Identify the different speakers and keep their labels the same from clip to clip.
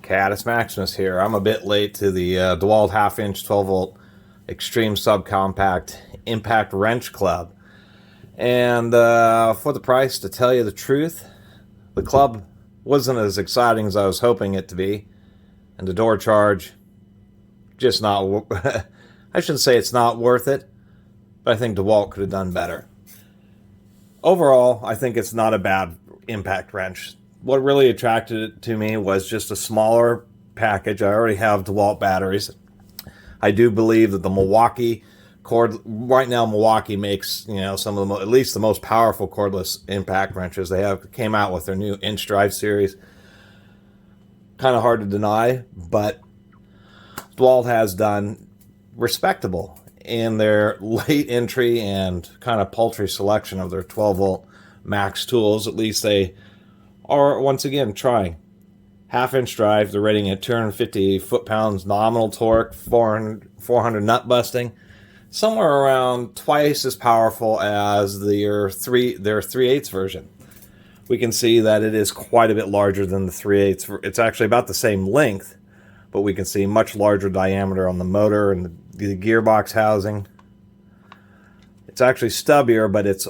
Speaker 1: Catus Maximus here. I'm a bit late to the DeWalt half-inch 12-volt Xtreme subcompact impact wrench club. And for the price, to tell you the truth, the club wasn't as exciting as I was hoping it to be. And the door charge, just not... I shouldn't say it's not worth it, but I think DeWalt could have done better. Overall, I think it's not a bad impact wrench. What really attracted it to me was just a smaller package. I already have DeWalt batteries. I do believe that the Milwaukee right now Milwaukee makes, some of the at least the most powerful cordless impact wrenches. They came out with their new inch drive series. Kind of hard to deny, but DeWalt has done respectable in their late entry and kind of paltry selection of their 12-volt max tools. At least they are, once again, trying. Half-inch drive, they're rating at 250 foot-pounds nominal torque, 400 nut busting, somewhere around twice as powerful as their 3/8 version. We can see that it is quite a bit larger than the 3/8. It's actually about the same length, but we can see much larger diameter on the motor and the gearbox housing. It's actually stubbier, but it's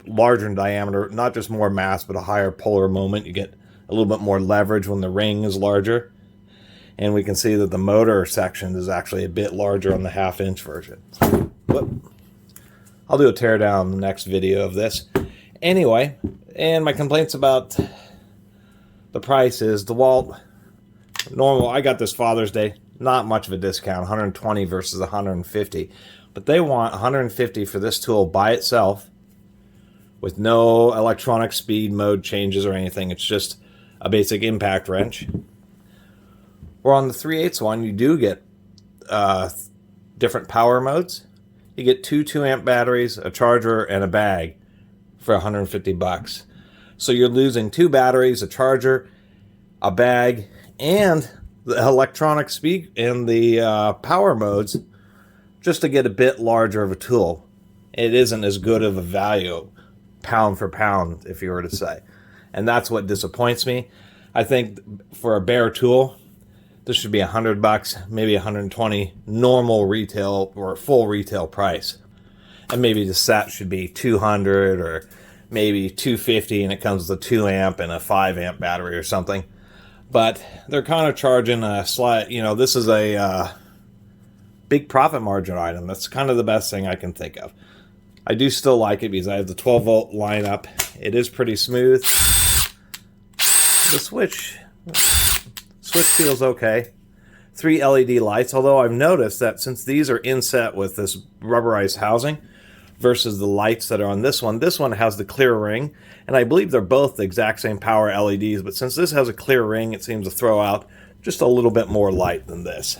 Speaker 1: larger in diameter, not just more mass, but a higher polar moment. You get a little bit more leverage when the ring is larger. And we can see that the motor section is actually a bit larger on the half-inch version. Whoop. I'll do a teardown in the next video of this. Anyway, and my complaints about the price is DeWalt, normal, I got this Father's Day, not much of a discount, 120 versus 150. But they want 150 for this tool by itself, with no electronic speed mode changes or anything. It's just a basic impact wrench. Or on the 3/8 one, you do get different power modes. You get two 2-amp batteries, a charger, and a bag for 150 bucks. So you're losing two batteries, a charger, a bag, and the electronic speed and the power modes just to get a bit larger of a tool. It isn't as good of a value, pound for pound, if you were to say. And that's what disappoints me. I think for a bare tool, this should be 100 bucks, maybe 120 normal retail or full retail price. And maybe the set should be 200 or maybe 250, and it comes with a 2-amp and a 5-amp battery or something. But they're kind of charging a slight, this is a big profit margin item. That's kind of the best thing I can think of. I do still like it because I have the 12-volt lineup. It is pretty smooth. The switch feels okay. 3 LED lights, although I've noticed that since these are inset with this rubberized housing versus the lights that are on this one has the clear ring, and I believe they're both the exact same power LEDs, but since this has a clear ring, it seems to throw out just a little bit more light than this.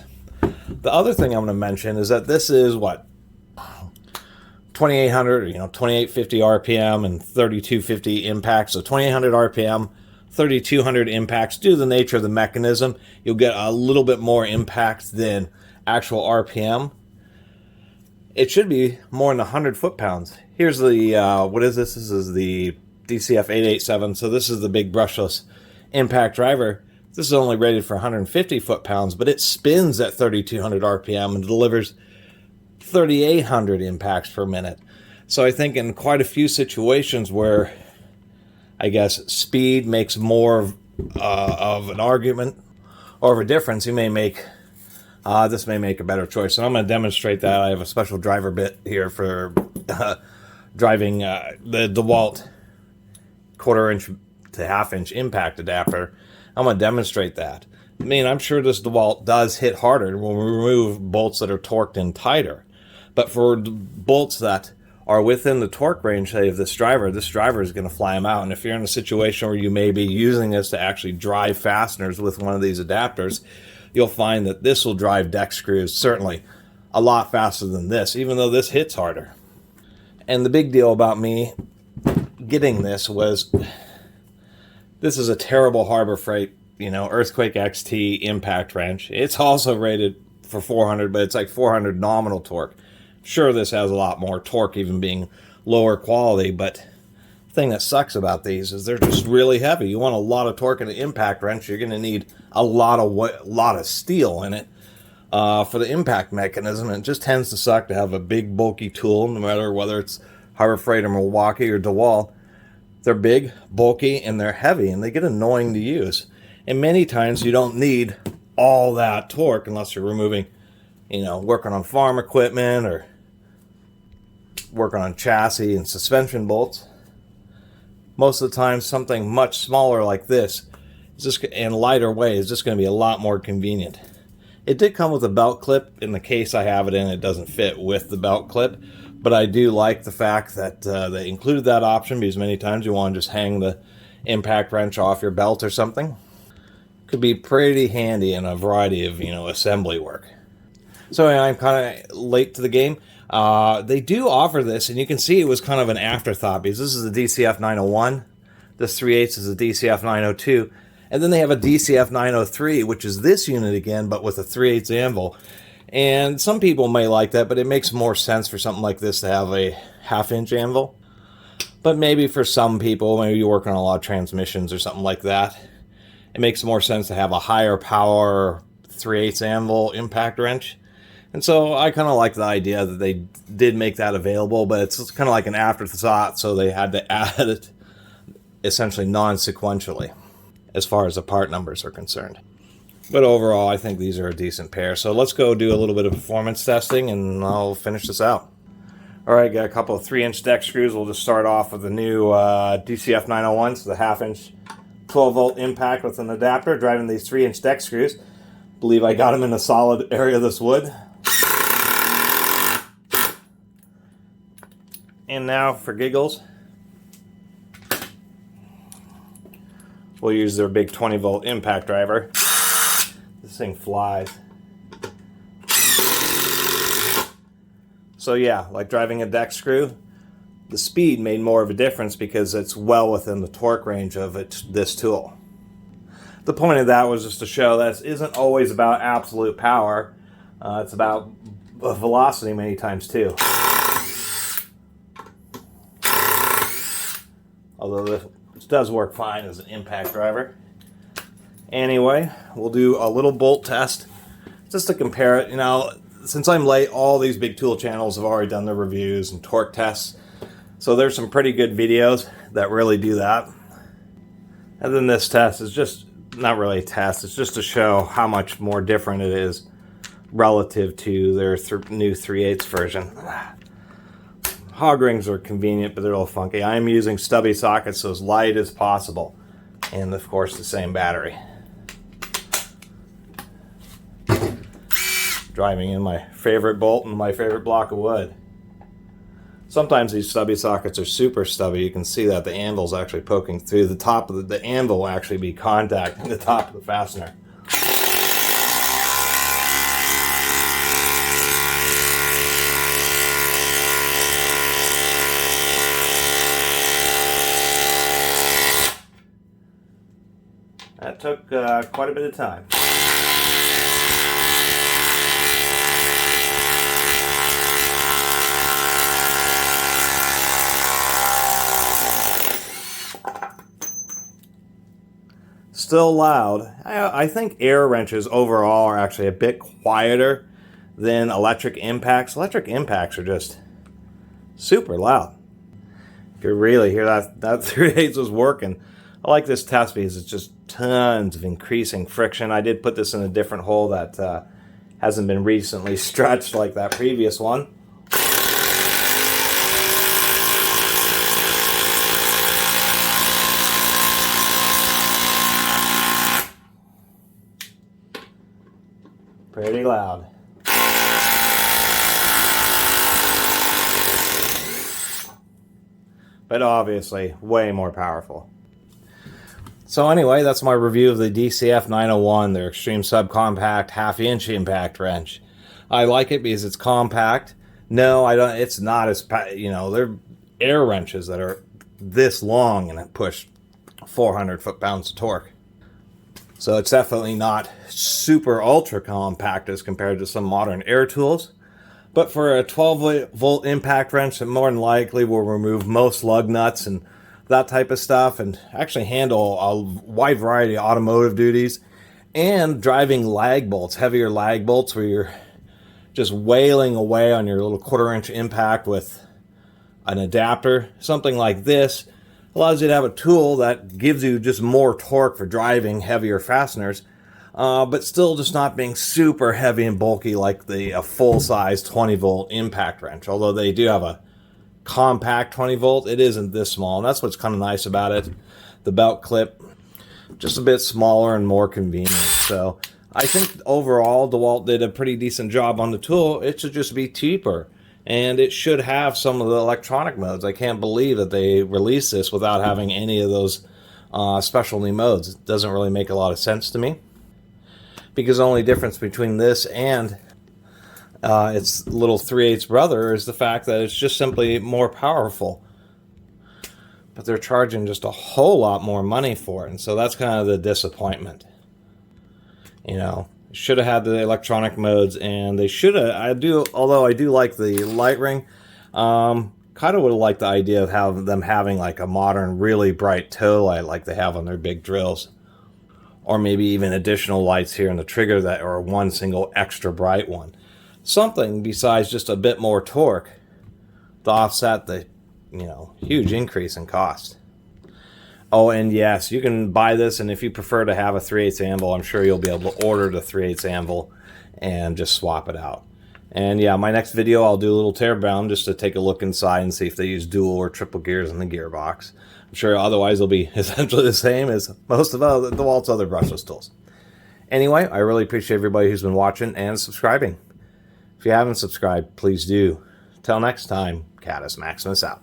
Speaker 1: The other thing I'm going to mention is that this is, 2800, 2850 RPM and 3250 impacts, so 2800 RPM, 3200 impacts. Due to the nature of the mechanism, you'll get a little bit more impact than actual RPM. It should be more than 100 foot-pounds. Here's the, what is this? This is the DCF 887, so this is the big brushless impact driver. This is only rated for 150 foot-pounds, but it spins at 3200 RPM and delivers 3,800 impacts per minute. So I think in quite a few situations where I guess speed makes more of an argument or of a difference, you may make this may make a better choice. And I'm going to demonstrate that. I have a special driver bit here for driving the DeWalt 1/4 inch to 1/2 inch impact adapter. I'm going to demonstrate that. I mean, I'm sure this DeWalt does hit harder when we remove bolts that are torqued in tighter. But for bolts that are within the torque range, say, of this driver is going to fly them out. And if you're in a situation where you may be using this to actually drive fasteners with one of these adapters, you'll find that this will drive deck screws certainly a lot faster than this, even though this hits harder. And the big deal about me getting this was, this is a terrible Harbor Freight, Earthquake XT impact wrench. It's also rated for 400, but it's like 400 nominal torque. Sure, this has a lot more torque, even being lower quality, but thing that sucks about these is they're just really heavy. You want a lot of torque in an impact wrench, you're going to need a lot of steel in it for the impact mechanism. And it just tends to suck to have a big bulky tool, no matter whether it's Harbor Freight or Milwaukee or DeWalt. They're big, bulky, and they're heavy, and they get annoying to use. And many times you don't need all that torque unless you're removing, working on farm equipment or working on chassis and suspension bolts. Most of the time, something much smaller like this is just, and lighter weight is just going to be a lot more convenient. It did come with a belt clip. In the case I have it in, it doesn't fit with the belt clip. But I do like the fact that they included that option, because many times you want to just hang the impact wrench off your belt or something. Could be pretty handy in a variety of, assembly work. So anyway, I'm kind of late to the game. They do offer this, and you can see it was kind of an afterthought, because this is a DCF 901. This 3/8 is a DCF 902. And then they have a DCF 903, which is this unit again, but with a 3/8 anvil. And some people may like that, but it makes more sense for something like this to have a 1/2-inch anvil. But maybe for some people, maybe you're working on a lot of transmissions or something like that, it makes more sense to have a higher power 3/8 anvil impact wrench. And so I kind of like the idea that they did make that available, but it's kind of like an afterthought, so they had to add it essentially non-sequentially as far as the part numbers are concerned. But overall, I think these are a decent pair. So let's go do a little bit of performance testing, and I'll finish this out. All right, got a couple of 3-inch deck screws. We'll just start off with the new DCF 901, so the 1/2-inch 12-volt impact with an adapter, driving these 3-inch deck screws. Believe I got them in a solid area of this wood. And now, for giggles, we'll use their big 20-volt impact driver. This thing flies. So yeah, like driving a deck screw, the speed made more of a difference because it's well within the torque range of this tool. The point of that was just to show that it isn't always about absolute power. It's about velocity many times too. Although this does work fine as an impact driver. Anyway, we'll do a little bolt test just to compare it. Since I'm late, all these big tool channels have already done their reviews and torque tests. So there's some pretty good videos that really do that. And then this test is just not really a test. It's just to show how much more different it is relative to their new 3/8 version. Hog rings are convenient, but they're a little funky. I am using stubby sockets, so as light as possible. And of course, the same battery. Driving in my favorite bolt and my favorite block of wood. Sometimes these stubby sockets are super stubby. You can see that the anvil's actually poking through. The top of the anvil will actually be contacting the top of the fastener. That took quite a bit of time. Still loud. I think air wrenches overall are actually a bit quieter than electric impacts. Electric impacts are just super loud. If you really hear that 3/8 was working. I like this test because it's just tons of increasing friction. I did put this in a different hole that hasn't been recently stretched like that previous one. Pretty loud. But obviously way more powerful. So anyway, that's my review of the DCF 901, their Xtreme subcompact 1/2-inch impact wrench. I like it because it's compact. No, I don't. It's not as, they're air wrenches that are this long and push 400 foot-pounds of torque. So it's definitely not super ultra compact as compared to some modern air tools. But for a 12-volt impact wrench, it more than likely will remove most lug nuts and that type of stuff, and actually handle a wide variety of automotive duties and driving lag bolts, heavier lag bolts where you're just wailing away on your little 1/4 inch impact with an adapter. Something like this allows you to have a tool that gives you just more torque for driving heavier fasteners, but still just not being super heavy and bulky like a full-size 20-volt impact wrench. Although they do have a compact 20-volt, it isn't this small, and that's what's kind of nice about it. The belt clip, just a bit smaller and more convenient. So I think overall DeWalt did a pretty decent job on the tool. It should just be cheaper, and it should have some of the electronic modes. I can't believe that they released this without having any of those specialty modes. It doesn't really make a lot of sense to me, because the only difference between this and its little 3/8 brother is the fact that it's just simply more powerful. But they're charging just a whole lot more money for it, and so that's kind of the disappointment. You know, should have had the electronic modes, and they should have. Although I do like the light ring, kind of would have liked the idea of them having like a modern, really bright toe light like they have on their big drills, or maybe even additional lights here in the trigger that are one single extra bright one. Something besides just a bit more torque to offset the, huge increase in cost. Oh, and yes, you can buy this, and if you prefer to have a 3/8 anvil, I'm sure you'll be able to order the 3/8 anvil and just swap it out. And yeah, my next video, I'll do a little teardown just to take a look inside and see if they use dual or triple gears in the gearbox. I'm sure otherwise it'll be essentially the same as most of DeWalt's other brushless tools. Anyway, I really appreciate everybody who's been watching and subscribing. If you haven't subscribed, please do. Till next time, Catus Maximus out.